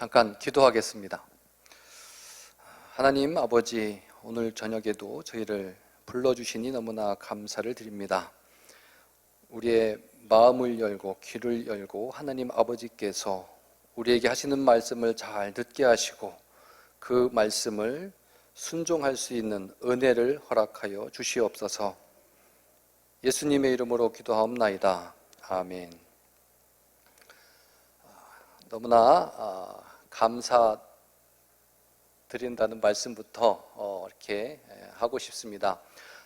잠깐 기도하겠습니다. 하나님 아버지, 오늘 저녁에도 저희를 불러주시니 너무나 감사를 드립니다. 우리의 마음을 열고 귀를 열고 하나님 아버지께서 우리에게 하시는 말씀을 잘 듣게 하시고 그 말씀을 순종할 수 있는 은혜를 허락하여 주시옵소서. 예수님의 이름으로 기도하옵나이다. 아멘. 너무나 감사드린다는 말씀부터 이렇게 하고 싶습니다.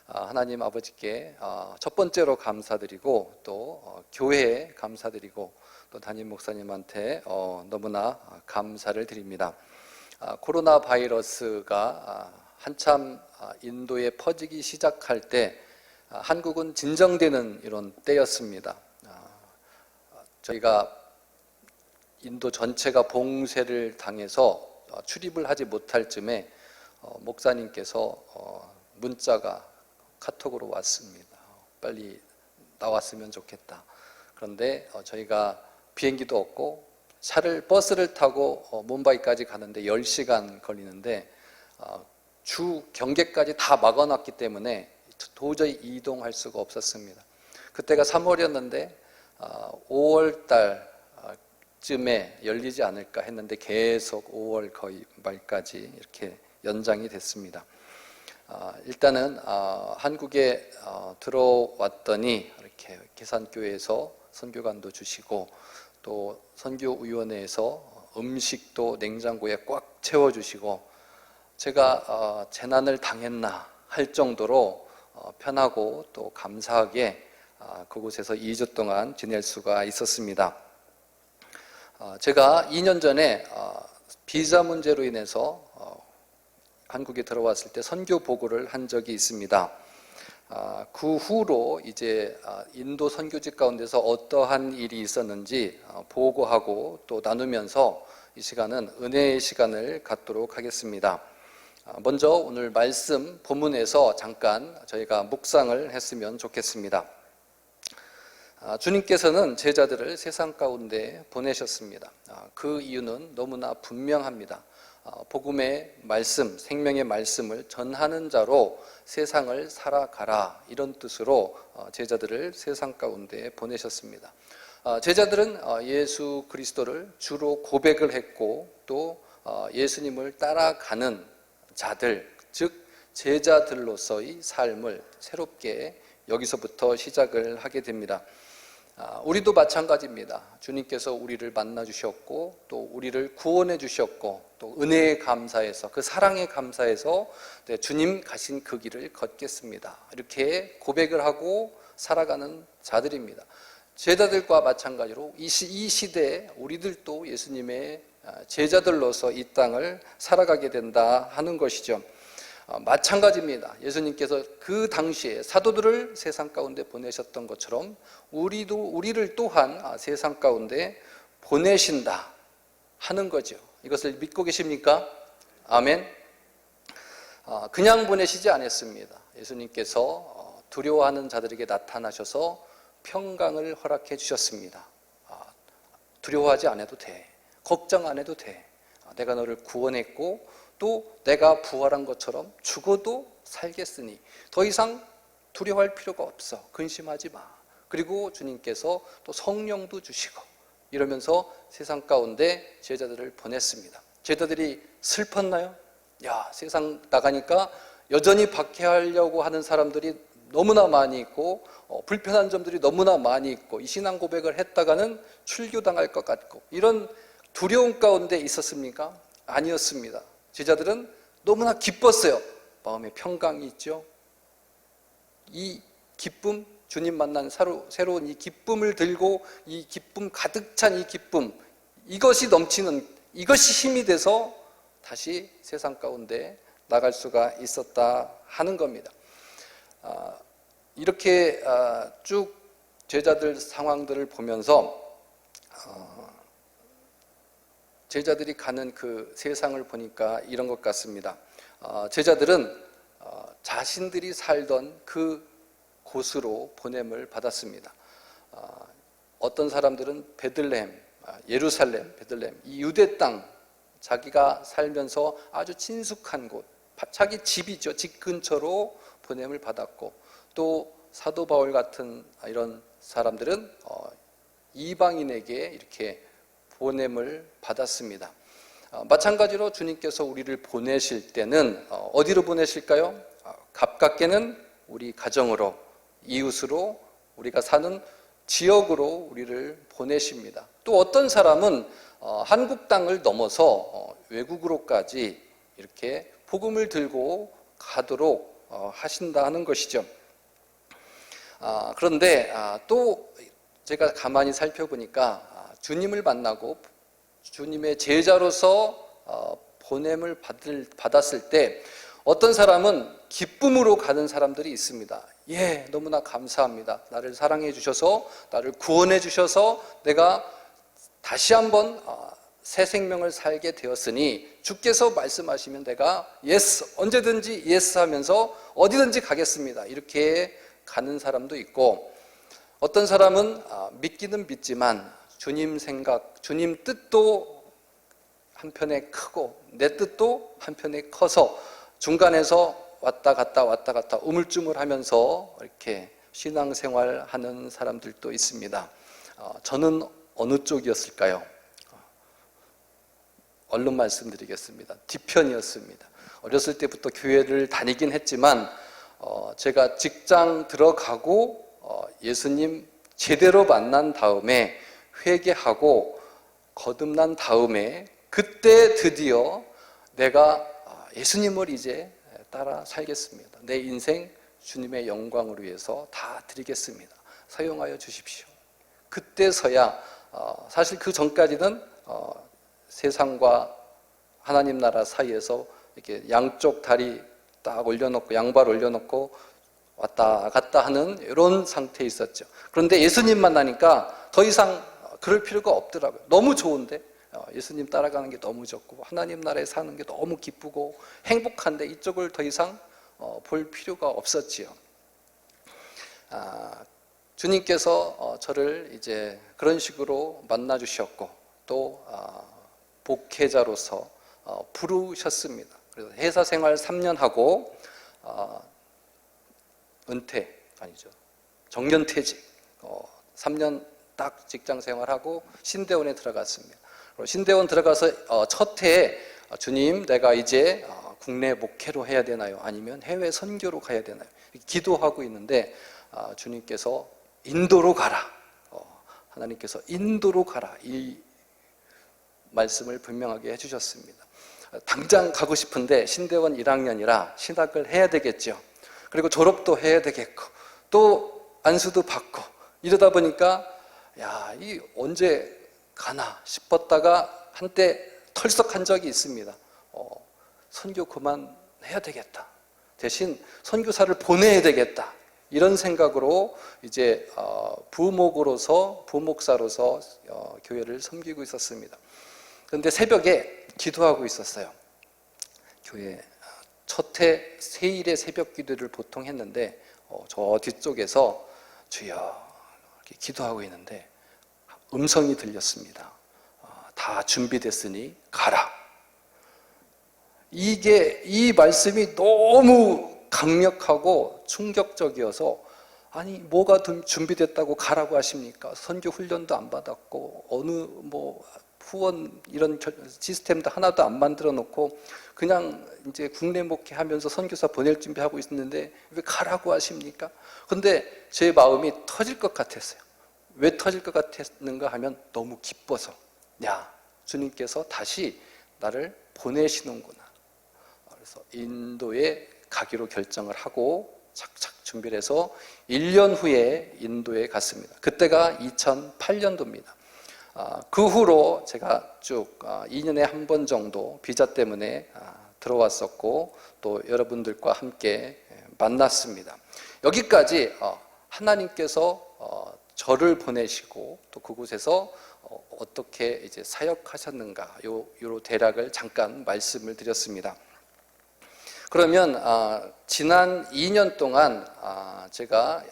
하나님 아버지께 첫 번째로 감사드리고 또 교회에 감사드리고 또 담임 목사님한테 너무나 감사를 드립니다. 코로나 바이러스가 한참 인도에 퍼지기 시작할 때 한국은 진정되는 이런 때였습니다. 저희가 인도 전체가 봉쇄를 당해서 출입을 하지 못할 즈음에 목사님께서 문자가 카톡으로 왔습니다. 빨리 나왔으면 좋겠다. 그런데 저희가 비행기도 없고 버스를 타고 뭄바이까지 가는데 10시간 걸리는데 주 경계까지 다 막아놨기 때문에 도저히 이동할 수가 없었습니다. 그때가 3월이었는데 5월 달쯤에 열리지 않을까 했는데 계속 5월 거의 말까지 이렇게 연장이 됐습니다. 일단은 한국에 들어왔더니 이렇게 계산교회에서 선교관도 주시고 또 선교위원회에서 음식도 냉장고에 꽉 채워주시고 제가 재난을 당했나 할 정도로 편하고 또 감사하게 그곳에서 2주 동안 지낼 수가 있었습니다. 제가 2년 전에 비자 문제로 인해서 한국에 들어왔을 때 선교 보고를 한 적이 있습니다. 그 후로 이제 인도 선교직 가운데서 어떠한 일이 있었는지 보고하고 또 나누면서 이 시간은 은혜의 시간을 갖도록 하겠습니다. 먼저 오늘 말씀 본문에서 잠깐 저희가 묵상을 했으면 좋겠습니다. 주님께서는 제자들을 세상 가운데 보내셨습니다. 그 이유는 너무나 분명합니다. 복음의 말씀, 생명의 말씀을 전하는 자로 세상을 살아가라, 이런 뜻으로 제자들을 세상 가운데 보내셨습니다. 제자들은 예수 그리스도를 주로 고백을 했고 또 예수님을 따라가는 자들, 즉 제자들로서의 삶을 새롭게 여기서부터 시작을 하게 됩니다. 우리도 마찬가지입니다. 주님께서 우리를 만나 주셨고 또 우리를 구원해 주셨고 또 은혜에 감사해서 그 사랑에 감사해서 주님 가신 그 길을 걷겠습니다, 이렇게 고백을 하고 살아가는 자들입니다. 제자들과 마찬가지로 이 시대에 우리들도 예수님의 제자들로서 이 땅을 살아가게 된다 하는 것이죠. 마찬가지입니다. 예수님께서 그 당시에 사도들을 세상 가운데 보내셨던 것처럼 우리를 또한 세상 가운데 보내신다 하는 거죠. 이것을 믿고 계십니까? 아멘. 그냥 보내시지 않았습니다. 예수님께서 두려워하는 자들에게 나타나셔서 평강을 허락해 주셨습니다. 두려워하지 않아도 돼. 걱정 안 해도 돼. 내가 너를 구원했고 또 내가 부활한 것처럼 죽어도 살겠으니 더 이상 두려워할 필요가 없어. 근심하지 마. 그리고 주님께서 또 성령도 주시고 이러면서 세상 가운데 제자들을 보냈습니다. 제자들이 슬펐나요? 세상 나가니까 여전히 박해하려고 하는 사람들이 너무나 많이 있고 불편한 점들이 너무나 많이 있고 이 신앙 고백을 했다가는 출교당할 것 같고 이런 두려움 가운데 있었습니까? 아니었습니다. 제자들은 너무나 기뻤어요. 마음에 평강이 있죠. 이 기쁨, 주님 만난 새로운 이 기쁨을 들고 이 기쁨 가득 찬 이 기쁨, 이것이 넘치는, 이것이 힘이 돼서 다시 세상 가운데 나갈 수가 있었다 하는 겁니다. 이렇게 쭉 제자들 상황들을 보면서 제자들이 가는 그 세상을 보니까 이런 것 같습니다. 제자들은 자신들이 살던 그 곳으로 보냄을 받았습니다. 어떤 사람들은 베들레헴, 예루살렘, 베들레헴, 이 유대 땅 자기가 살면서 아주 친숙한 곳, 자기 집이죠. 집 근처로 보냄을 받았고, 또 사도 바울 같은 이런 사람들은 이방인에게 이렇게 보냄을 받았습니다. 마찬가지로 주님께서 우리를 보내실 때는 어디로 보내실까요? 가깝게는 우리 가정으로, 이웃으로, 우리가 사는 지역으로 우리를 보내십니다. 또 어떤 사람은 한국 땅을 넘어서 외국으로까지 이렇게 복음을 들고 가도록 하신다 하는 것이죠. 그런데 또 제가 가만히 살펴보니까 주님을 만나고 주님의 제자로서 보냄을 받았을 때 어떤 사람은 기쁨으로 가는 사람들이 있습니다. 예, 너무나 감사합니다. 나를 사랑해 주셔서, 나를 구원해 주셔서 내가 다시 한번 새 생명을 살게 되었으니 주께서 말씀하시면 내가 예스, 언제든지 예스 하면서 어디든지 가겠습니다. 이렇게 가는 사람도 있고, 어떤 사람은 믿기는 믿지만 주님 생각, 주님 뜻도 한편에 크고 내 뜻도 한편에 커서 중간에서 왔다 갔다 우물쭈물하면서 이렇게 신앙생활 하는 사람들도 있습니다. 저는 어느 쪽이었을까요? 얼른 말씀드리겠습니다. 뒤편이었습니다. 어렸을 때부터 교회를 다니긴 했지만 제가 직장 들어가고 예수님 제대로 만난 다음에 회개하고 거듭난 다음에 그때 드디어 내가 예수님을 이제 따라 살겠습니다. 내 인생 주님의 영광을 위해서 다 드리겠습니다. 사용하여 주십시오. 그때서야 사실 그 전까지는 세상과 하나님 나라 사이에서 이렇게 양쪽 다리 딱 올려놓고 양발 올려놓고 왔다 갔다 하는 이런 상태에 있었죠. 그런데 예수님 만나니까 더 이상 그럴 필요가 없더라고요. 너무 좋은데 예수님 따라가는 게 너무 좋고 하나님 나라에 사는 게 너무 기쁘고 행복한데 이쪽을 더 이상 볼 필요가 없었지요. 주님께서 저를 이제 그런 식으로 만나 주셨고 또 복회자로서 부르셨습니다. 그래서 회사 생활 3년 하고 은퇴 아니죠, 정년퇴직 3년 딱 직장 생활하고 신대원에 들어갔습니다. 신대원 들어가서 첫 해에 주님, 내가 이제 국내 목회로 해야 되나요? 아니면 해외 선교로 가야 되나요? 기도하고 있는데 주님께서 인도로 가라. 하나님께서 인도로 가라. 이 말씀을 분명하게 해주셨습니다. 당장 가고 싶은데 신대원 1학년이라 신학을 해야 되겠죠. 그리고 졸업도 해야 되겠고 또 안수도 받고 이러다 보니까 이 언제 가나 싶었다가 한때 털썩한 적이 있습니다. 선교 그만해야 되겠다. 대신 선교사를 보내야 되겠다. 이런 생각으로 이제 부목사로서 교회를 섬기고 있었습니다. 그런데 새벽에 기도하고 있었어요. 교회 첫 해 세일의 새벽 기도를 보통 했는데 저 뒤쪽에서 주여 이렇게 기도하고 있는데 음성이 들렸습니다. 다 준비됐으니 가라. 이 말씀이 너무 강력하고 충격적이어서 아니 뭐가 준비됐다고 가라고 하십니까? 선교 훈련도 안 받았고 어느 후원 이런 시스템도 하나도 안 만들어 놓고 그냥 이제 국내 목회하면서 선교사 보낼 준비하고 있는데 왜 가라고 하십니까? 근데 제 마음이 터질 것 같았어요. 왜 터질 것 같았는가 하면 너무 기뻐서 주님께서 다시 나를 보내시는구나. 그래서 인도에 가기로 결정을 하고 착착 준비를 해서 1년 후에 인도에 갔습니다. 그때가 2008년도입니다. 그 후로 제가 쭉 2년에 한 번 정도 비자 때문에 들어왔었고 또 여러분들과 함께 만났습니다. 여기까지 하나님께서 저를 보내시고 또 그곳에서 어떻게 이제 사역하셨는가 요 대략을 잠깐 말씀을 드렸습니다. 그러면 지난 2년 동안 제가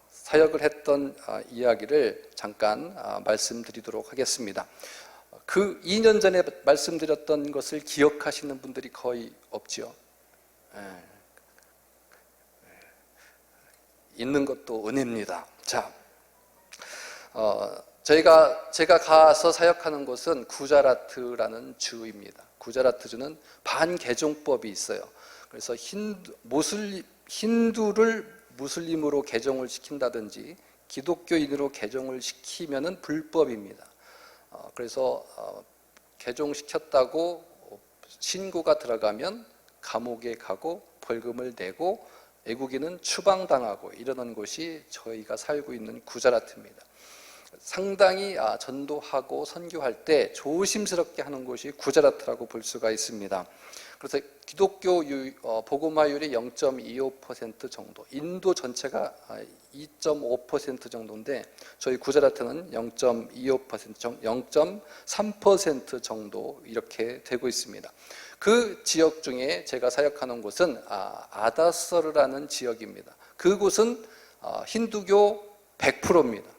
사역을 했던 이야기를 잠깐 말씀드리도록 하겠습니다. 그 2년 전에 말씀드렸던 것을 기억하시는 분들이 거의 없지요. 있는 것도 은혜입니다. 자, 제가 가서 사역하는 곳은 구자라트라는 주입니다. 구자라트 주는 반개종법이 있어요. 그래서 힌두를 무슬림으로 개종을 시킨다든지 기독교인으로 개종을 시키면은 불법입니다. 그래서 개종시켰다고 신고가 들어가면 감옥에 가고 벌금을 내고 외국인은 추방당하고 이러는 곳이 저희가 살고 있는 구자라트입니다. 상당히 전도하고 선교할 때 조심스럽게 하는 곳이 구자라트라고 볼 수가 있습니다. 그래서 기독교 복음화율이 0.25% 정도, 인도 전체가 2.5% 정도인데 저희 구자라트는 0.25%, 0.3% 정도 이렇게 되고 있습니다. 그 지역 중에 제가 사역하는 곳은 아다서르라는 지역입니다. 그곳은 힌두교 100%입니다.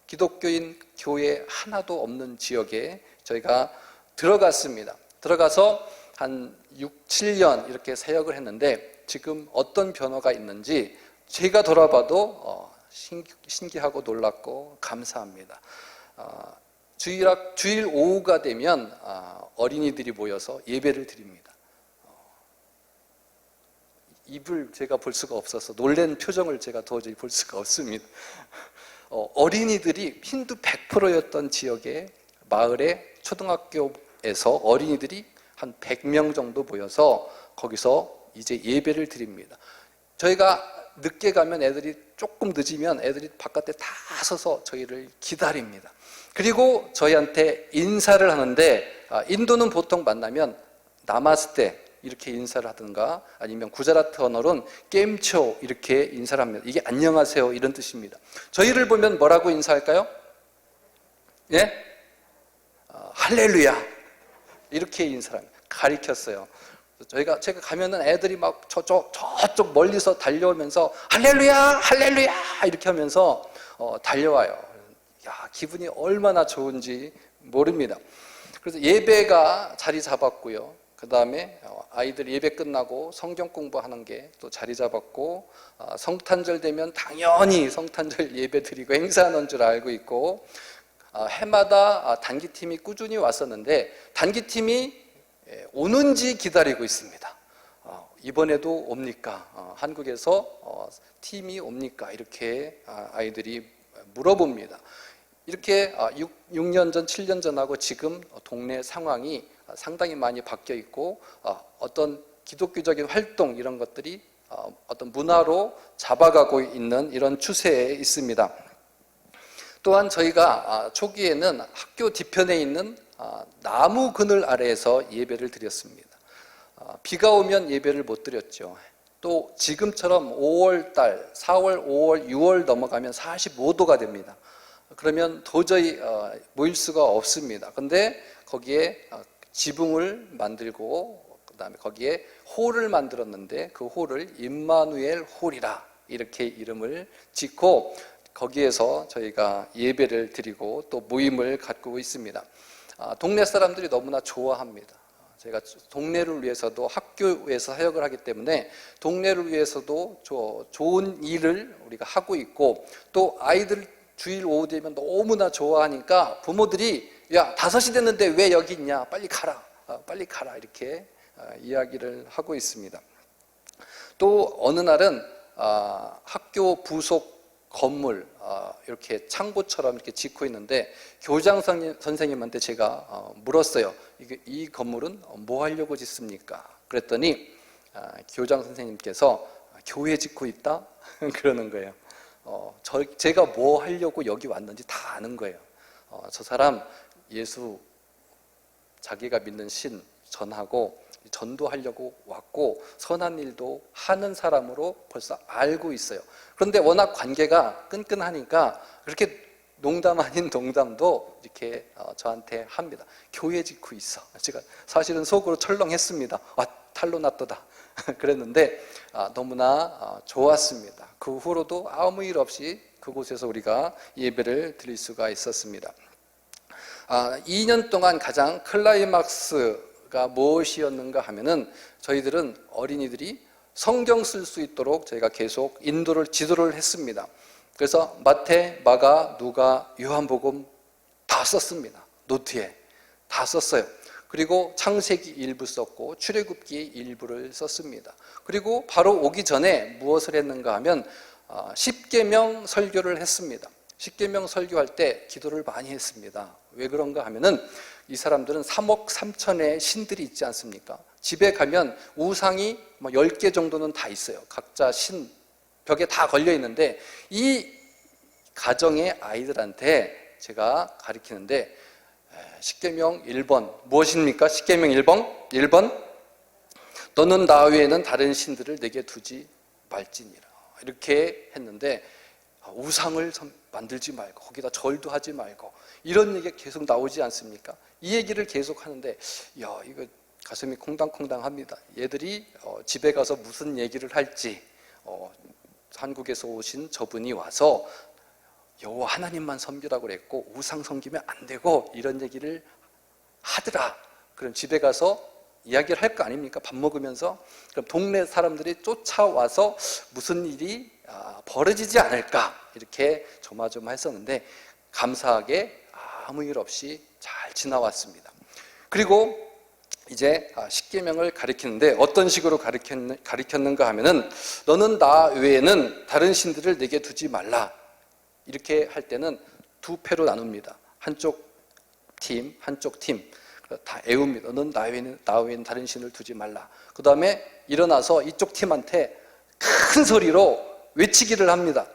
기독교인 교회 하나도 없는 지역에 저희가 들어갔습니다. 들어가서 한 6, 7년 이렇게 사역을 했는데 지금 어떤 변화가 있는지 제가 돌아봐도 신기하고 놀랍고 감사합니다. 주일 오후가 되면 어린이들이 모여서 예배를 드립니다. 입을 제가 볼 수가 없어서 놀란 표정을 제가 도저히 볼 수가 없습니다. 어린이들이 힌두 100%였던 지역의 마을의 초등학교에서 어린이들이 한 100명 정도 모여서 거기서 이제 예배를 드립니다. 저희가 늦게 가면 애들이 조금 늦으면 애들이 바깥에 다 서서 저희를 기다립니다. 그리고 저희한테 인사를 하는데 인도는 보통 만나면 나마스테 이렇게 인사를 하든가 아니면 구자라트 언어로는 겜초 이렇게 인사를 합니다. 이게 안녕하세요 이런 뜻입니다. 저희를 보면 뭐라고 인사할까요? 예? 할렐루야 이렇게 인사를 합니다. 가리켰어요. 제가 가면은 애들이 막 저쪽 멀리서 달려오면서 할렐루야 할렐루야 이렇게 하면서 달려와요. 야, 기분이 얼마나 좋은지 모릅니다. 그래서 예배가 자리 잡았고요. 그 다음에 아이들 예배 끝나고 성경 공부하는 게 또 자리 잡았고 성탄절 되면 당연히 성탄절 예배 드리고 행사하는 줄 알고 있고 해마다 단기팀이 꾸준히 왔었는데 단기팀이 오는지 기다리고 있습니다. 이번에도 옵니까? 한국에서 팀이 옵니까? 이렇게 아이들이 물어봅니다. 이렇게 6년 전, 7년 전하고 지금 동네 상황이 상당히 많이 바뀌어 있고 어떤 기독교적인 활동 이런 것들이 어떤 문화로 잡아가고 있는 이런 추세에 있습니다. 또한 저희가 초기에는 학교 뒤편에 있는 나무 그늘 아래에서 예배를 드렸습니다. 비가 오면 예배를 못 드렸죠. 또 지금처럼 5월달, 4월, 5월, 6월 넘어가면 45도가 됩니다. 그러면 도저히 모일 수가 없습니다. 근데 거기에 지붕을 만들고 그 다음에 거기에 홀을 만들었는데 그 홀을 임마누엘 홀이라 이렇게 이름을 짓고 거기에서 저희가 예배를 드리고 또 모임을 갖고 있습니다. 동네 사람들이 너무나 좋아합니다. 제가 동네를 위해서도 학교에서 사역을 하기 때문에 동네를 위해서도 좋은 일을 우리가 하고 있고 또 아이들 주일 오후 되면 너무나 좋아하니까 부모들이 야 5시 됐는데 왜 여기 있냐 빨리 가라 빨리 가라 이렇게 이야기를 하고 있습니다. 또 어느 날은 학교 부속 건물 이렇게 창고처럼 이렇게 짓고 있는데 교장 선생님한테 제가 물었어요. 이 건물은 뭐 하려고 짓습니까? 그랬더니 교장 선생님께서 교회 짓고 있다 그러는 거예요. 제가 뭐 하려고 여기 왔는지 다 아는 거예요. 저 사람 예수 자기가 믿는 신 전하고 전도하려고 왔고 선한 일도 하는 사람으로 벌써 알고 있어요. 그런데 워낙 관계가 끈끈하니까 그렇게 농담 아닌 농담도 이렇게 저한테 합니다. 교회 짓고 있어. 제가 사실은 속으로 철렁했습니다. 탈로 났도다 그랬는데 너무나 좋았습니다. 그 후로도 아무 일 없이 그곳에서 우리가 예배를 드릴 수가 있었습니다. 2년 동안 가장 클라이막스가 무엇이었는가 하면은 저희들은 어린이들이 성경 쓸 수 있도록 저희가 계속 지도를 했습니다. 그래서 마태, 마가, 누가, 요한복음 다 썼습니다. 노트에 다 썼어요. 그리고 창세기 일부 썼고 출애굽기 일부를 썼습니다. 그리고 바로 오기 전에 무엇을 했는가 하면 십계명 설교를 했습니다. 십계명 설교할 때 기도를 많이 했습니다. 왜 그런가 하면은 이 사람들은 3억 3천의 신들이 있지 않습니까? 집에 가면 우상이 10개 정도는 다 있어요. 각자 신 벽에 다 걸려 있는데 이 가정의 아이들한테 제가 가르치는데 십계명 1번 무엇입니까? 십계명 1번 너는 나 외에는 다른 신들을 내게 두지 말지니라. 이렇게 했는데 우상을 만들지 말고 거기다 절도 하지 말고 이런 얘기가 계속 나오지 않습니까? 이 얘기를 계속 하는데 이거 가슴이 콩당콩당합니다. 얘들이 집에 가서 무슨 얘기를 할지 한국에서 오신 저분이 와서 여호와 하나님만 섬기라고 그랬고 우상 섬기면 안 되고 이런 얘기를 하더라. 그럼 집에 가서 이야기를 할 거 아닙니까? 밥 먹으면서. 그럼 동네 사람들이 쫓아와서 무슨 일이 벌어지지 않을까 이렇게 조마조마했었는데 감사하게 아무 일 없이 잘 지나왔습니다. 그리고 이제 십계명을 가르치는데 어떤 식으로 가르쳤는가 하면은 너는 나 외에는 다른 신들을 내게 두지 말라. 이렇게 할 때는 두 패로 나눕니다. 한쪽 팀 다 애웁니다. 너는 나 외에는 다른 신을 두지 말라. 그 다음에 일어나서 이쪽 팀한테 큰 소리로 외치기를 합니다.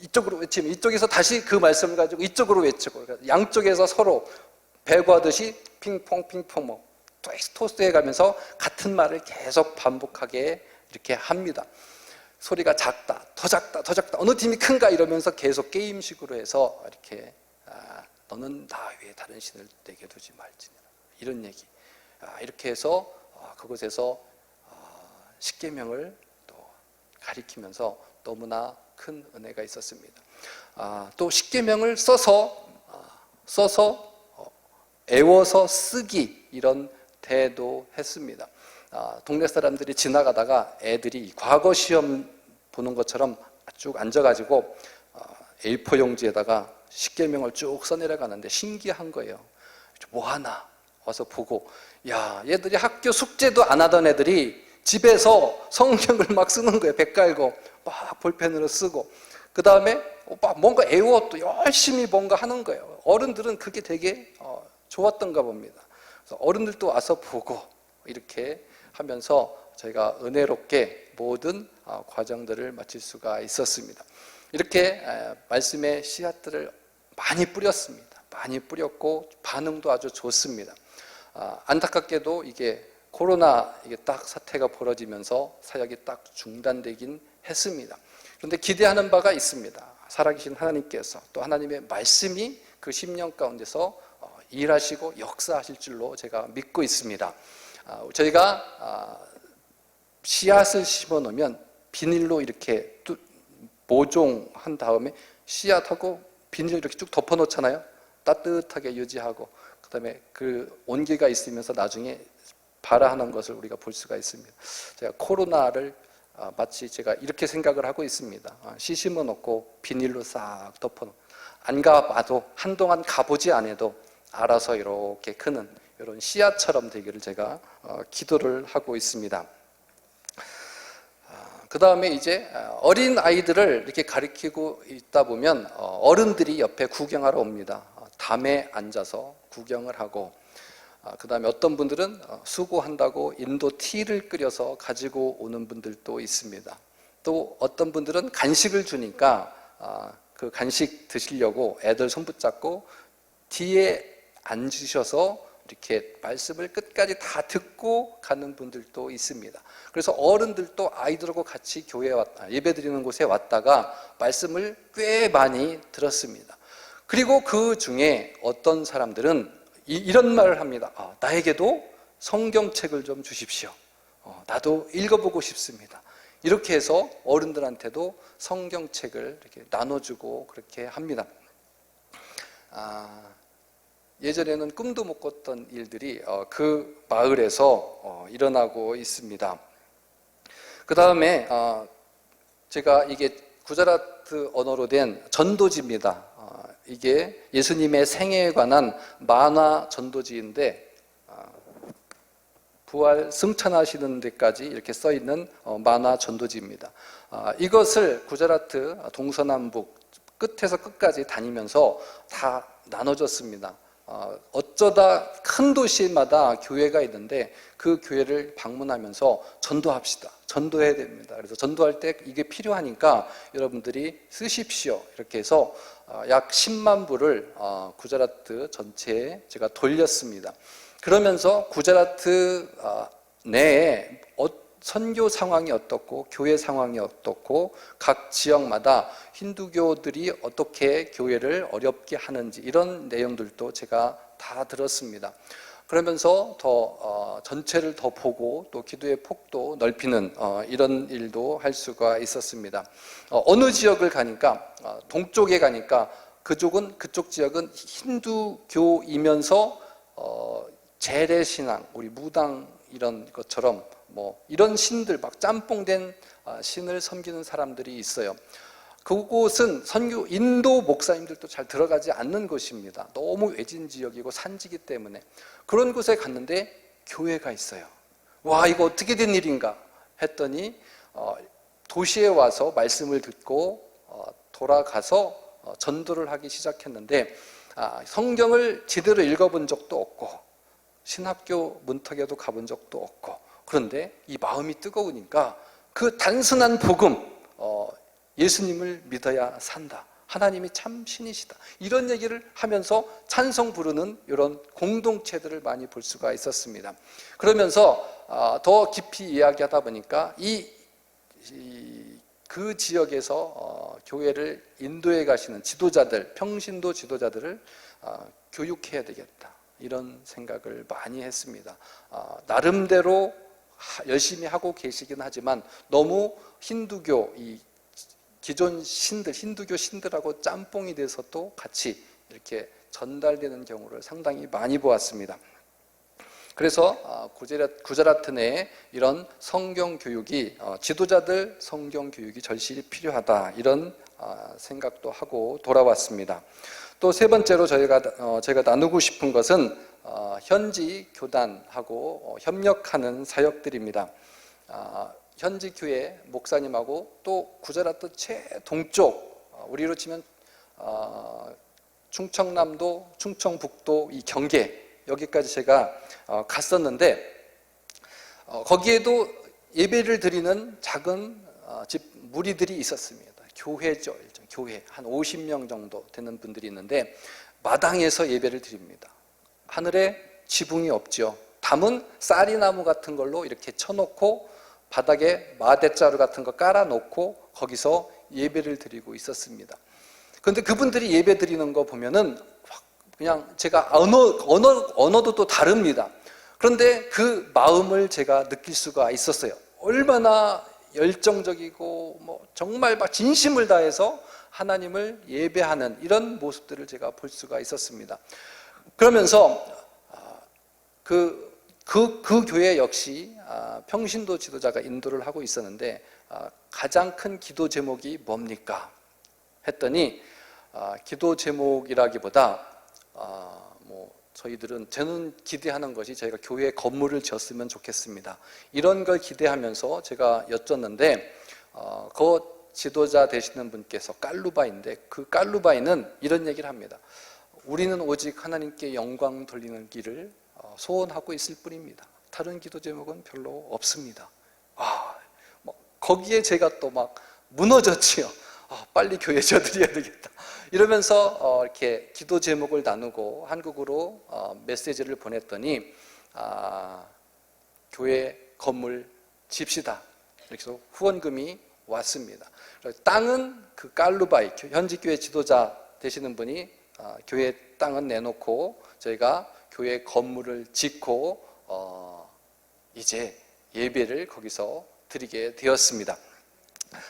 이쪽으로 외치면 이쪽에서 다시 그 말씀을 가지고 이쪽으로 외치고 양쪽에서 서로 배구하듯이 핑퐁 토스트해 가면서 같은 말을 계속 반복하게 이렇게 합니다. 소리가 작다, 더 작다, 어느 팀이 큰가 이러면서 계속 게임식으로 해서 이렇게 너는 나 외에 다른 신을 내게 두지 말지니라. 이런 얘기. 이렇게 해서 그곳에서 십계명을 또 가리키면서 너무나 큰 은혜가 있었습니다. 또 십계명을 써서 애워서 쓰기 이런 대도 했습니다. 동네 사람들이 지나가다가 애들이 과거 시험 보는 것처럼 쭉 앉아가지고 A4 용지에다가 십계명을 쭉 써내려가는데 신기한 거예요. 뭐 하나 와서 보고 얘들이 학교 숙제도 안 하던 애들이 집에서 성경을 막 쓰는 거예요. 백 깔고 막 볼펜으로 쓰고 그 다음에 뭔가 애워 또 열심히 뭔가 하는 거예요. 어른들은 그게 되게 좋았던가 봅니다. 그래서 어른들도 와서 보고 이렇게 하면서 저희가 은혜롭게 모든 과정들을 마칠 수가 있었습니다. 이렇게 말씀의 씨앗들을 많이 뿌렸습니다. 많이 뿌렸고 반응도 아주 좋습니다. 안타깝게도 이게 코로나 딱 사태가 벌어지면서 사역이 딱 중단되긴 했습니다. 그런데 기대하는 바가 있습니다. 살아계신 하나님께서 또 하나님의 말씀이 그 10년 가운데서 일하시고 역사하실 줄로 제가 믿고 있습니다. 저희가 씨앗을 심어 놓으면 비닐로 이렇게 모종한 다음에 씨앗하고 비닐 이렇게 쭉 덮어 놓잖아요. 따뜻하게 유지하고 그다음에 그 온기가 있으면서 나중에 발화하는 것을 우리가 볼 수가 있습니다. 제가 코로나를 마치 제가 이렇게 생각을 하고 있습니다. 씨 심어 놓고 비닐로 싹 덮어 놓고 안 가봐도 한동안 가보지 않아도 알아서 이렇게 크는 이런 씨앗처럼 되기를 제가 기도를 하고 있습니다. 그 다음에 이제 어린 아이들을 이렇게 가르치고 있다 보면 어른들이 옆에 구경하러 옵니다. 담에 앉아서 구경을 하고 그 다음에 어떤 분들은 수고한다고 인도 티를 끓여서 가지고 오는 분들도 있습니다. 또 어떤 분들은 간식을 주니까 그 간식 드시려고 애들 손 붙잡고 뒤에 앉으셔서 이렇게 말씀을 끝까지 다 듣고 가는 분들도 있습니다. 그래서 어른들도 아이들하고 같이 교회에 예배 드리는 곳에 왔다가 말씀을 꽤 많이 들었습니다. 그리고 그 중에 어떤 사람들은 이런 말을 합니다. 나에게도 성경책을 좀 주십시오. 나도 읽어보고 싶습니다. 이렇게 해서 어른들한테도 성경책을 이렇게 나눠주고 그렇게 합니다. 예전에는 꿈도 못 꿨던 일들이 그 마을에서 일어나고 있습니다. 그 다음에 제가 이게 구자라트 언어로 된 전도지입니다. 이게 예수님의 생애에 관한 만화 전도지인데 부활 승천하시는 데까지 이렇게 써 있는 만화 전도지입니다. 이것을 구자라트 동서남북 끝에서 끝까지 다니면서 다 나눠줬습니다. 어쩌다 큰 도시마다 교회가 있는데 그 교회를 방문하면서 전도합시다. 전도해야 됩니다. 그래서 전도할 때 이게 필요하니까 여러분들이 쓰십시오. 이렇게 해서 약 10만 부를 구자라트 전체에 제가 돌렸습니다. 그러면서 구자라트 내에 선교 상황이 어떻고 교회 상황이 어떻고 각 지역마다 힌두교들이 어떻게 교회를 어렵게 하는지 이런 내용들도 제가 다 들었습니다. 그러면서 더 전체를 더 보고 또 기도의 폭도 넓히는 이런 일도 할 수가 있었습니다. 어느 지역을 가니까 동쪽에 가니까 그쪽 지역은 힌두교이면서 재래신앙, 우리 무당 이런 것처럼 뭐 이런 신들 막 짬뽕된 신을 섬기는 사람들이 있어요. 그곳은 인도 목사님들도 잘 들어가지 않는 곳입니다. 너무 외진 지역이고 산지기 때문에. 그런 곳에 갔는데 교회가 있어요. 와, 이거 어떻게 된 일인가 했더니 도시에 와서 말씀을 듣고 돌아가서 전도를 하기 시작했는데 성경을 제대로 읽어본 적도 없고 신학교 문턱에도 가본 적도 없고, 그런데 이 마음이 뜨거우니까 그 단순한 복음, 예수님을 믿어야 산다, 하나님이 참 신이시다, 이런 얘기를 하면서 찬송 부르는 이런 공동체들을 많이 볼 수가 있었습니다. 그러면서 더 깊이 이야기하다 보니까 그 지역에서 교회를 인도해 가시는 지도자들, 평신도 지도자들을 교육해야 되겠다, 이런 생각을 많이 했습니다. 나름대로 열심히 하고 계시긴 하지만 너무 힌두교, 이 기존 신들, 힌두교 신들하고 짬뽕이 돼서 또 같이 이렇게 전달되는 경우를 상당히 많이 보았습니다. 그래서 구자라트 내에 이런 성경 교육이, 지도자들 성경 교육이 절실히 필요하다, 이런 생각도 하고 돌아왔습니다. 또 세 번째로 제가 나누고 싶은 것은 현지 교단하고 협력하는 사역들입니다. 현지 교회 목사님하고 또 구자라트 최동쪽, 우리로 치면 충청남도, 충청북도 이 경계, 여기까지 제가 갔었는데 거기에도 예배를 드리는 작은 집 무리들이 있었습니다. 교회죠. 교회 한 50명 정도 되는 분들이 있는데 마당에서 예배를 드립니다. 하늘에 지붕이 없죠. 담은 쌀이나무 같은 걸로 이렇게 쳐놓고 바닥에 마대자루 같은 거 깔아놓고 거기서 예배를 드리고 있었습니다. 그런데 그분들이 예배 드리는 거 보면은 그냥 제가 언어도 또 다릅니다. 그런데 그 마음을 제가 느낄 수가 있었어요. 얼마나 열정적이고 정말 막 진심을 다해서 하나님을 예배하는 이런 모습들을 제가 볼 수가 있었습니다. 그러면서 그 교회 역시 평신도 지도자가 인도를 하고 있었는데 가장 큰 기도 제목이 뭡니까? 했더니 기도 제목이라기보다 저는 기대하는 것이 저희가 교회 건물을 지었으면 좋겠습니다, 이런 걸 기대하면서 제가 여쭸는데 그 지도자 되시는 분께서 깔루바인데 그 깔루바이는 이런 얘기를 합니다. 우리는 오직 하나님께 영광 돌리는 길을 소원하고 있을 뿐입니다. 다른 기도 제목은 별로 없습니다. 거기에 제가 또 막 무너졌지요. 빨리 교회 져드려야 되겠다, 이러면서 이렇게 기도 제목을 나누고 한국으로 메시지를 보냈더니 교회 건물 집시다, 이렇게 해서 후원금이 왔습니다. 땅은 그 깔루바이, 현지 교회 지도자 되시는 분이 교회 땅은 내놓고 저희가 교회 건물을 짓고 이제 예배를 거기서 드리게 되었습니다.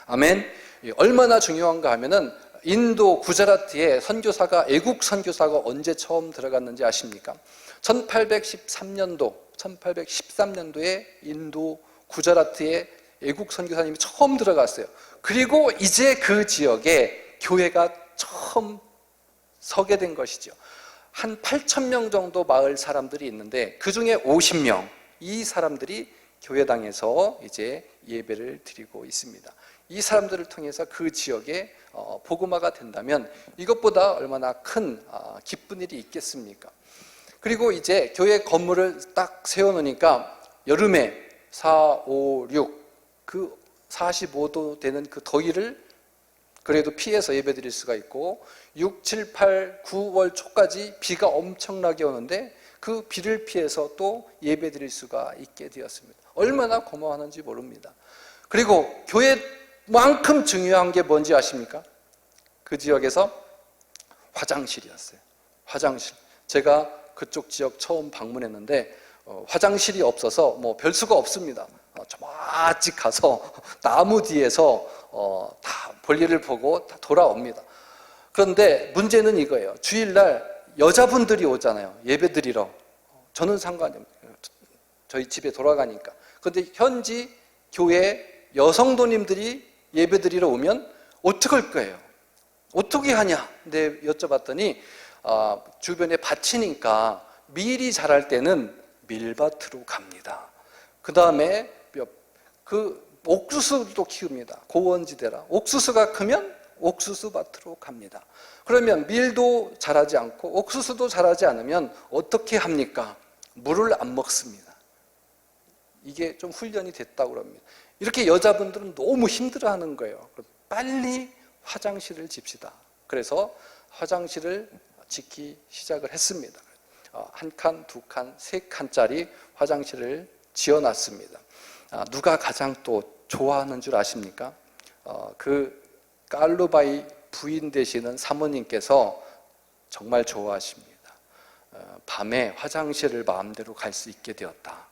아멘. 얼마나 중요한가 하면은 인도 구자라트에 선교사가 애국 선교사가 언제 처음 들어갔는지 아십니까? 1813년도에 인도 구자라트에 애국 선교사님이 처음 들어갔어요. 그리고 이제 그 지역에 교회가 처음 서게 된 것이죠. 한 8,000명 정도 마을 사람들이 있는데 그 중에 50명, 이 사람들이 교회당에서 이제 예배를 드리고 있습니다. 이 사람들을 통해서 그 지역에 복음화가 된다면 이것보다 얼마나 큰 기쁜 일이 있겠습니까? 그리고 이제 교회 건물을 딱 세워놓으니까 여름에 4, 5, 6 그 45도 되는 그 더위를 그래도 피해서 예배드릴 수가 있고 6, 7, 8, 9월 초까지 비가 엄청나게 오는데 그 비를 피해서 또 예배드릴 수가 있게 되었습니다. 얼마나 고마워하는지 모릅니다. 그리고 교회만큼 중요한 게 뭔지 아십니까? 그 지역에서 화장실이었어요. 화장실. 제가 그쪽 지역 처음 방문했는데 화장실이 없어서 뭐 별 수가 없습니다. 저마치 가서 나무 뒤에서 다 볼일을 보고 다 돌아옵니다. 그런데 문제는 이거예요. 주일날 여자분들이 오잖아요. 예배드리러. 저는 상관이 없어요. 저희 집에 돌아가니까. 그런데 현지 교회 여성도님들이 예배드리러 오면 어떻게 할 거예요? 어떻게 하냐? 근데 여쭤봤더니 주변에 밭이니까 밀이 자랄 때는 밀밭으로 갑니다. 그 다음에 그 옥수수도 키웁니다. 고원지대라. 옥수수가 크면 옥수수 밭으로 갑니다. 그러면 밀도 자라지 않고 옥수수도 자라지 않으면 어떻게 합니까? 물을 안 먹습니다. 이게 좀 훈련이 됐다고 합니다. 이렇게 여자분들은 너무 힘들어하는 거예요. 빨리 화장실을 집시다. 그래서 화장실을 짓기 시작을 했습니다. 한 칸, 두 칸, 세 칸짜리 화장실을 지어놨습니다. 누가 가장 또 좋아하는 줄 아십니까? 그 깔루바이 부인 되시는 사모님께서 정말 좋아하십니다. 밤에 화장실을 마음대로 갈 수 있게 되었다.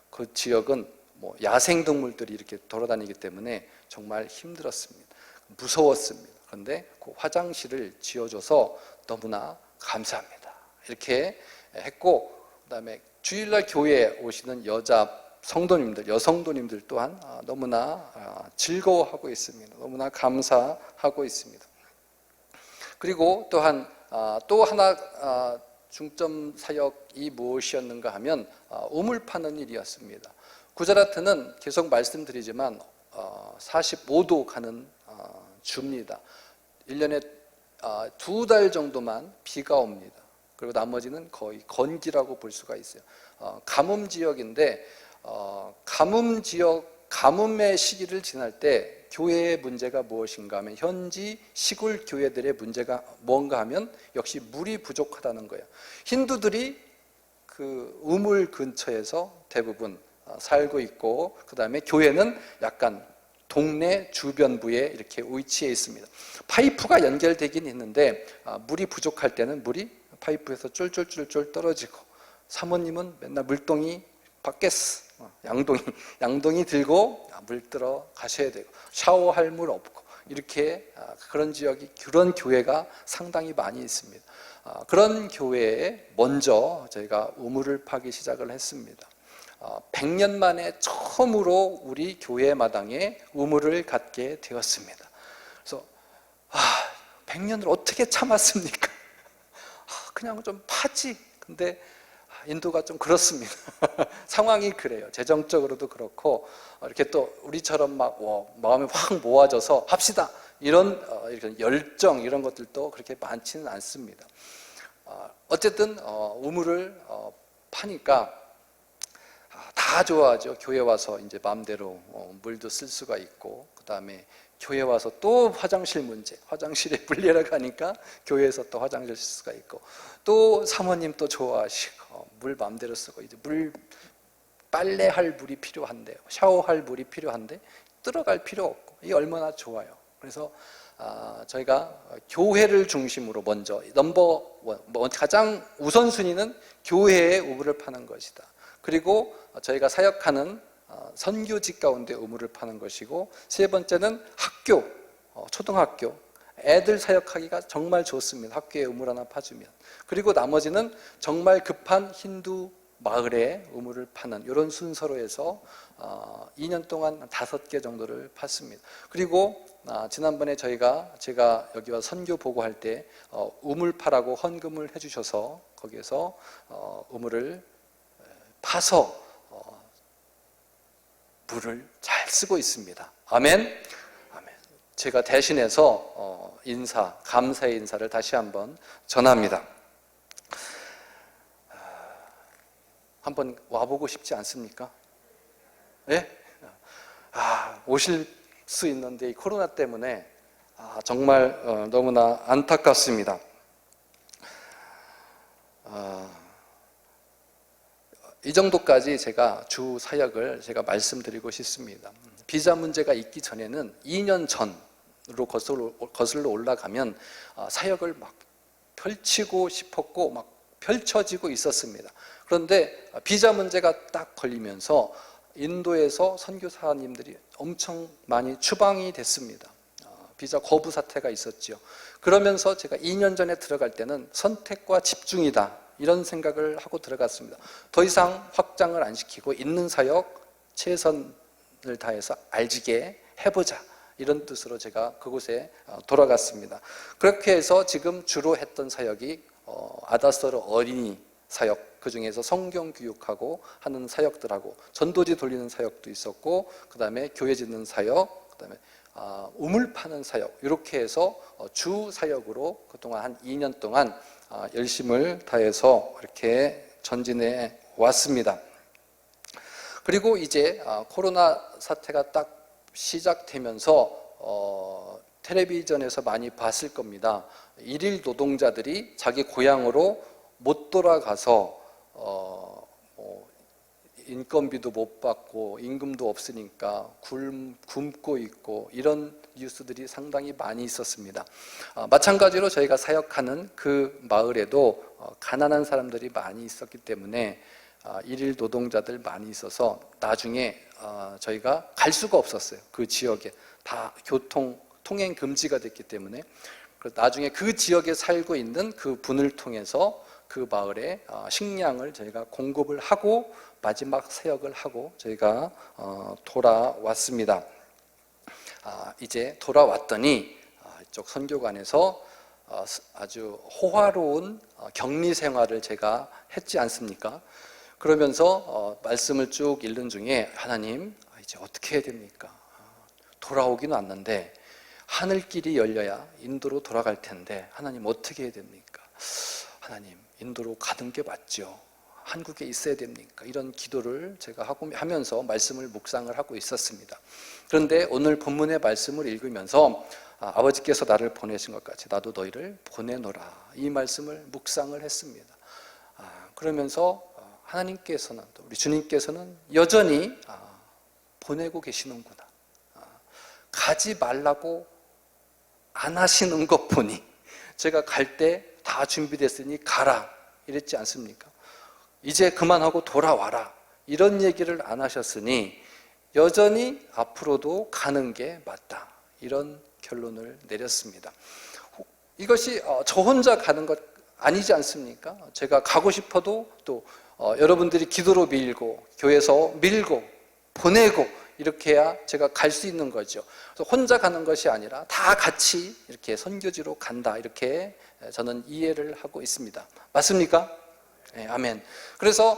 그 지역은 뭐 야생동물들이 이렇게 돌아다니기 때문에 정말 힘들었습니다. 무서웠습니다. 그런데 그 화장실을 지어줘서 너무나 감사합니다. 이렇게 했고, 그 다음에 주일날 교회에 오시는 여자 성도님들, 여성도님들 또한 너무나 즐거워하고 있습니다. 너무나 감사하고 있습니다. 그리고 또한 또 하나 중점 사역이 무엇이었는가 하면 우물 파는 일이었습니다. 구자라트는 계속 말씀드리지만 45도 가는 주입니다. 1년에 2달 정도만 비가 옵니다. 그리고 나머지는 거의 건기라고 볼 수가 있어요. 가뭄 지역인데 가뭄 지역, 가뭄의 시기를 지날 때 교회의 문제가 무엇인가 하면 현지 시골 교회들의 문제가 뭔가 하면 역시 물이 부족하다는 거예요. 힌두들이 그 우물 근처에서 대부분 살고 있고 그 다음에 교회는 약간 동네 주변부에 이렇게 위치해 있습니다. 파이프가 연결되긴 있는데 물이 부족할 때는 물이 파이프에서 쫄쫄쫄쫄 떨어지고 사모님은 맨날 물동이 밖에서 양동이 들고 물 들어 가셔야 되고 샤워할 물 없고 이렇게 그런 지역이 그런 교회가 상당히 많이 있습니다. 그런 교회에 먼저 저희가 우물을 파기 시작을 했습니다. 100년 만에 처음으로 우리 교회 마당에 우물을 갖게 되었습니다. 그래서 100년을 어떻게 참았습니까? 그냥 좀 파지. 근데 인도가 좀 그렇습니다. 상황이 그래요. 재정적으로도 그렇고 이렇게 또 우리처럼 막 마음이 확 모아져서 합시다 이런 열정 이런 것들도 그렇게 많지는 않습니다. 어쨌든 우물을 파니까 다 좋아하죠. 교회 와서 이제 마음대로 물도 쓸 수가 있고 그 다음에 교회 와서 또 화장실 문제, 화장실에 물 내러 가니까 교회에서 또 화장실 쓸 수가 있고 또 사모님 또 좋아하시고 물 마음대로 쓰고 이제 물 빨래할 물이 필요한데 샤워할 물이 필요한데 들어갈 필요 없고 이게 얼마나 좋아요. 그래서 저희가 교회를 중심으로 먼저 넘버원 가장 우선순위는 교회에 우물을 파는 것이다. 그리고 저희가 사역하는 선교직 가운데 우물을 파는 것이고 세 번째는 학교, 초등학교 애들 사역하기가 정말 좋습니다. 학교에 우물 하나 파주면. 그리고 나머지는 정말 급한 힌두 마을에 우물을 파는 이런 순서로 해서 2년 동안 5개 정도를 팠습니다. 그리고 지난번에 제가 여기 와서 선교 보고할 때 우물 파라고 헌금을 해주셔서 거기에서 우물을 파서 물을 잘 쓰고 있습니다. 아멘. 아멘. 제가 대신해서 감사의 인사를 다시 한번 전합니다. 한번 와보고 싶지 않습니까? 예? 오실 수 있는데 이 코로나 때문에 정말 너무나 안타깝습니다. 이 정도까지 제가 주 사역을 말씀드리고 싶습니다. 비자 문제가 있기 전에는 2년 전으로 거슬러 올라가면 사역을 막 펼치고 싶었고 막 펼쳐지고 있었습니다. 그런데 비자 문제가 딱 걸리면서 인도에서 선교사님들이 엄청 많이 추방이 됐습니다. 비자 거부 사태가 있었죠. 그러면서 제가 2년 전에 들어갈 때는 선택과 집중이다 이런 생각을 하고 들어갔습니다. 더 이상 확장을 안 시키고 있는 사역 최선을 다해서 알지게 해보자 이런 뜻으로 제가 그곳에 돌아갔습니다. 그렇게 해서 지금 주로 했던 사역이 아다서르 어린이 사역, 그 중에서 성경 교육하고 하는 사역들하고 전도지 돌리는 사역도 있었고 그 다음에 교회 짓는 사역, 그 다음에 우물 파는 사역 이렇게 해서 주 사역으로 그동안 한 2년 동안 열심을 다해서 이렇게 전진해 왔습니다. 그리고 이제 코로나 사태가 딱 시작되면서 텔레비전에서 많이 봤을 겁니다. 일일 노동자들이 자기 고향으로 못 돌아가서 인건비도 못 받고 임금도 없으니까 굶고 있고 이런 뉴스들이 상당히 많이 있었습니다. 마찬가지로 저희가 사역하는 그 마을에도 가난한 사람들이 많이 있었기 때문에 일일 노동자들 많이 있어서 나중에 저희가 갈 수가 없었어요. 그 지역에 다 통행 금지가 됐기 때문에 나중에 그 지역에 살고 있는 그 분을 통해서 그 마을에 식량을 저희가 공급을 하고 마지막 사역을 하고 저희가 돌아왔습니다. 이제 돌아왔더니 이쪽 선교관에서 아주 호화로운 격리 생활을 제가 했지 않습니까? 그러면서 말씀을 쭉 읽는 중에 하나님 이제 어떻게 해야 됩니까? 돌아오기는 왔는데 하늘길이 열려야 인도로 돌아갈 텐데 하나님 어떻게 해야 됩니까? 하나님 인도로 가는 게 맞죠? 한국에 있어야 됩니까? 이런 기도를 제가 하면서 말씀을 묵상을 하고 있었습니다. 그런데 오늘 본문의 말씀을 읽으면서 아버지께서 나를 보내신 것 같이 나도 너희를 보내노라 이 말씀을 묵상을 했습니다. 그러면서 하나님께서는 또 우리 주님께서는 여전히 보내고 계시는구나. 가지 말라고 안 하시는 것 보니 제가 갈 때 다 준비됐으니 가라 이랬지 않습니까? 이제 그만하고 돌아와라 이런 얘기를 안 하셨으니 여전히 앞으로도 가는 게 맞다 이런 결론을 내렸습니다. 이것이 저 혼자 가는 것 아니지 않습니까? 제가 가고 싶어도 또 여러분들이 기도로 밀고 교회에서 밀고 보내고 이렇게 해야 제가 갈 수 있는 거죠. 그래서 혼자 가는 것이 아니라 다 같이 이렇게 선교지로 간다 이렇게 저는 이해를 하고 있습니다. 맞습니까? 네, 아멘. 그래서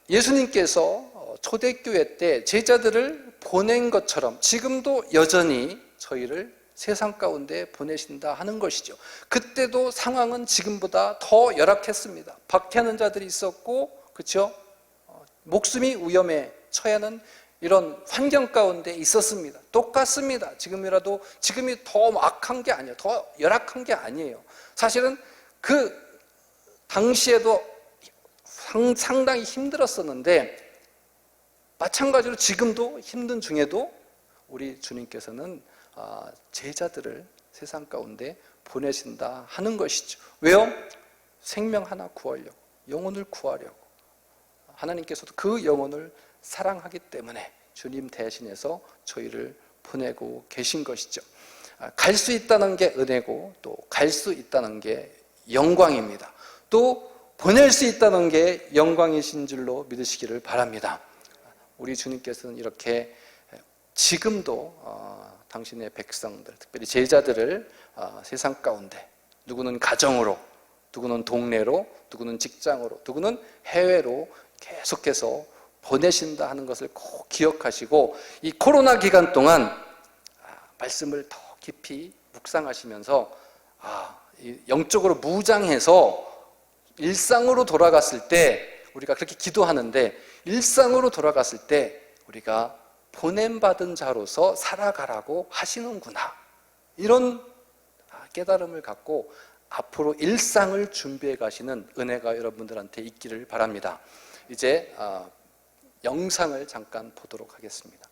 예수님께서 초대교회 때 제자들을 보낸 것처럼 지금도 여전히 저희를 세상 가운데 보내신다 하는 것이죠. 그때도 상황은 지금보다 더 열악했습니다. 박해하는 자들이 있었고, 그렇죠? 목숨이 위험에 처하는 이런 환경 가운데 있었습니다. 똑같습니다. 지금이 더 악한 게 아니에요. 더 열악한 게 아니에요. 사실은 그 당시에도 상당히 힘들었었는데 마찬가지로 지금도 힘든 중에도 우리 주님께서는 제자들을 세상 가운데 보내신다 하는 것이죠. 왜요? 생명 하나 구하려고, 영혼을 구하려고. 하나님께서도 그 영혼을 사랑하기 때문에 주님 대신해서 저희를 보내고 계신 것이죠. 갈 수 있다는 게 은혜고 또 갈 수 있다는 게 영광입니다. 또 보낼 수 있다는 게 영광이신 줄로 믿으시기를 바랍니다. 우리 주님께서는 이렇게 지금도 당신의 백성들, 특별히 제자들을 세상 가운데 누구는 가정으로, 누구는 동네로, 누구는 직장으로, 누구는 해외로 계속해서 보내신다 하는 것을 꼭 기억하시고 이 코로나 기간 동안 말씀을 더 깊이 묵상하시면서 영적으로 무장해서 일상으로 돌아갔을 때 우리가 그렇게 기도하는데 일상으로 돌아갔을 때 우리가 보냄받은 자로서 살아가라고 하시는구나, 이런 깨달음을 갖고 앞으로 일상을 준비해 가시는 은혜가 여러분들한테 있기를 바랍니다. 이제 영상을 잠깐 보도록 하겠습니다.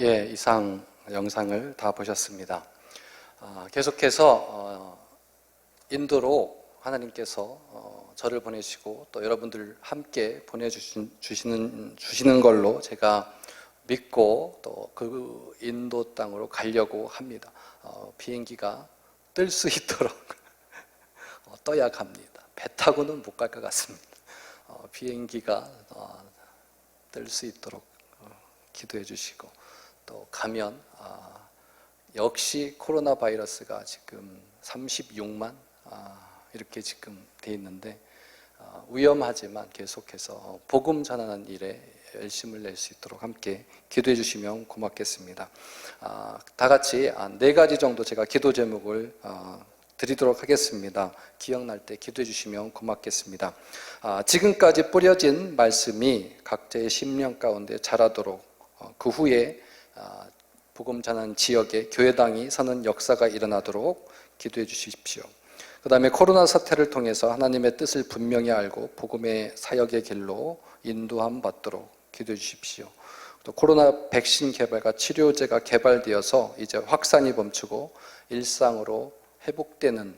예, 이상 영상을 다 보셨습니다. 계속해서 인도로 하나님께서 저를 보내시고 또 여러분들 함께 보내주시는 걸로 제가 믿고 또 그 인도 땅으로 가려고 합니다. 비행기가 뜰 수 있도록 떠야 갑니다. 배 타고는 못 갈 것 같습니다. 비행기가 뜰 수 있도록 기도해 주시고, 또 가면 역시 코로나 바이러스가 지금 36만 이렇게 지금 돼 있는데 위험하지만 계속해서 복음 전하는 일에 열심을 낼 수 있도록 함께 기도해 주시면 고맙겠습니다. 다 같이 4가지 정도 제가 기도 제목을 드리도록 하겠습니다. 기억날 때 기도해 주시면 고맙겠습니다. 지금까지 뿌려진 말씀이 각자의 심령 가운데 자라도록, 그 후에 복음 전하는 지역에 교회당이 서는 역사가 일어나도록 기도해 주십시오. 그 다음에 코로나 사태를 통해서 하나님의 뜻을 분명히 알고 복음의 사역의 길로 인도함 받도록 기도해 주십시오. 또 코로나 백신 개발과 치료제가 개발되어서 이제 확산이 멈추고 일상으로 회복되는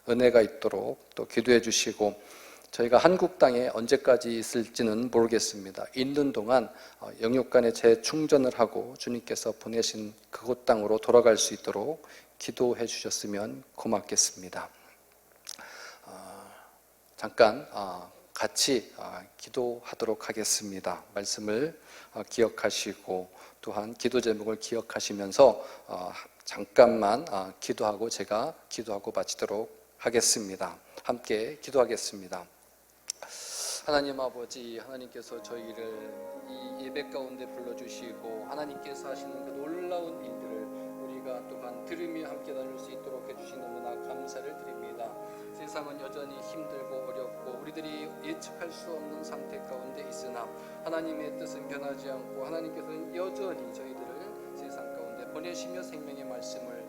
은혜가 있도록 또 기도해 주시고, 저희가 한국 땅에 언제까지 있을지는 모르겠습니다. 있는 동안 영육간에 재충전을 하고 주님께서 보내신 그곳 땅으로 돌아갈 수 있도록 기도해 주셨으면 고맙겠습니다. 잠깐 같이 기도하도록 하겠습니다. 말씀을 기억하시고 또한 기도 제목을 기억하시면서 잠깐만 기도하고 제가 기도하고 마치도록 하겠습니다. 함께 기도하겠습니다. 하나님 아버지, 하나님께서 저희를 이 예배 가운데 불러주시고 하나님께서 하시는 그 놀라운 일들을 우리가 또한 들으며 함께 나눌 수 있도록 해주신 너무나 감사를 드립니다. 세상은 여전히 힘들고 어렵고 우리들이 예측할 수 없는 상태 가운데 있으나 하나님의 뜻은 변하지 않고 하나님께서는 여전히 저희들을 세상 가운데 보내시며 생명의 말씀을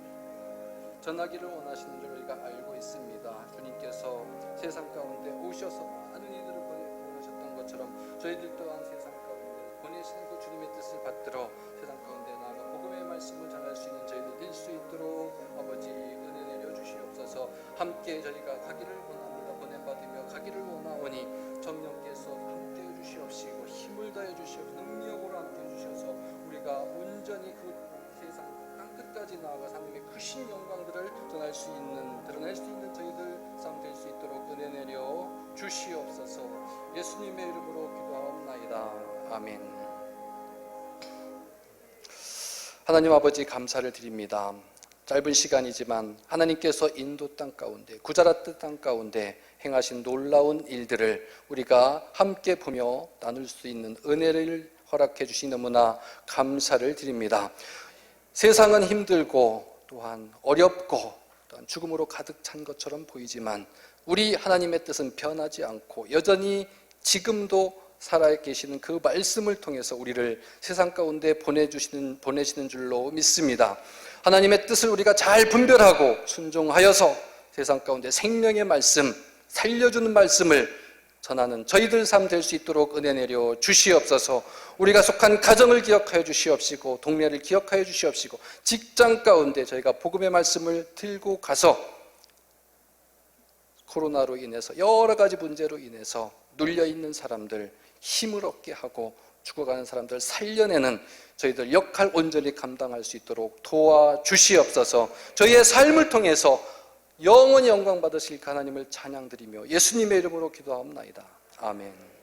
전하기를 원하시는 줄 우리가 알고 있습니다. 주님께서 세상 가운데 오셔서 많은 이들을 보내셨던 것처럼 저희들 또한 세상 가운데 보내시는 그 주님의 뜻을 받들어 세상 가운데 나아가 복음의 말씀을 전할 수 있는 저희들 될 수 있도록 아버지 은혜 내려 주시옵소서. 함께 저희가 가기를 원합니다. 보내받으며 가기를 원하오니 성령께서 함께해 주시옵시고 힘을 다해 주시옵시고 능력으로 함께해 주셔서 우리가 온전히 그 세상 끝까지 나아가 하나님의 크신 영광들을 전할 수 있는, 드러낼 수 있는 저희들 삶 될 수 있도록 은혜 내려 주시옵소서. 예수님의 이름으로 기도하옵나이다. 아멘. 하나님 아버지 감사를 드립니다. 짧은 시간이지만 하나님께서 인도 땅 가운데, 구자라트 땅 가운데 행하신 놀라운 일들을 우리가 함께 보며 나눌 수 있는 은혜를 허락해 주시 너무나 감사를 드립니다. 세상은 힘들고 또한 어렵고 또한 죽음으로 가득 찬 것처럼 보이지만 우리 하나님의 뜻은 변하지 않고 여전히 지금도 살아계시는 그 말씀을 통해서 우리를 세상 가운데 보내시는 줄로 믿습니다. 하나님의 뜻을 우리가 잘 분별하고 순종하여서 세상 가운데 생명의 말씀, 살려주는 말씀을 전하는 저희들 삶 될 수 있도록 은혜 내려 주시옵소서. 우리가 속한 가정을 기억하여 주시옵시고 동네를 기억하여 주시옵시고 직장 가운데 저희가 복음의 말씀을 들고 가서 코로나로 인해서 여러 가지 문제로 인해서 눌려있는 사람들 힘을 얻게 하고 죽어가는 사람들 살려내는 저희들 역할 온전히 감당할 수 있도록 도와주시옵소서. 저희의 삶을 통해서 영원히 영광 받으실 하나님을 찬양드리며 예수님의 이름으로 기도하옵나이다. 아멘.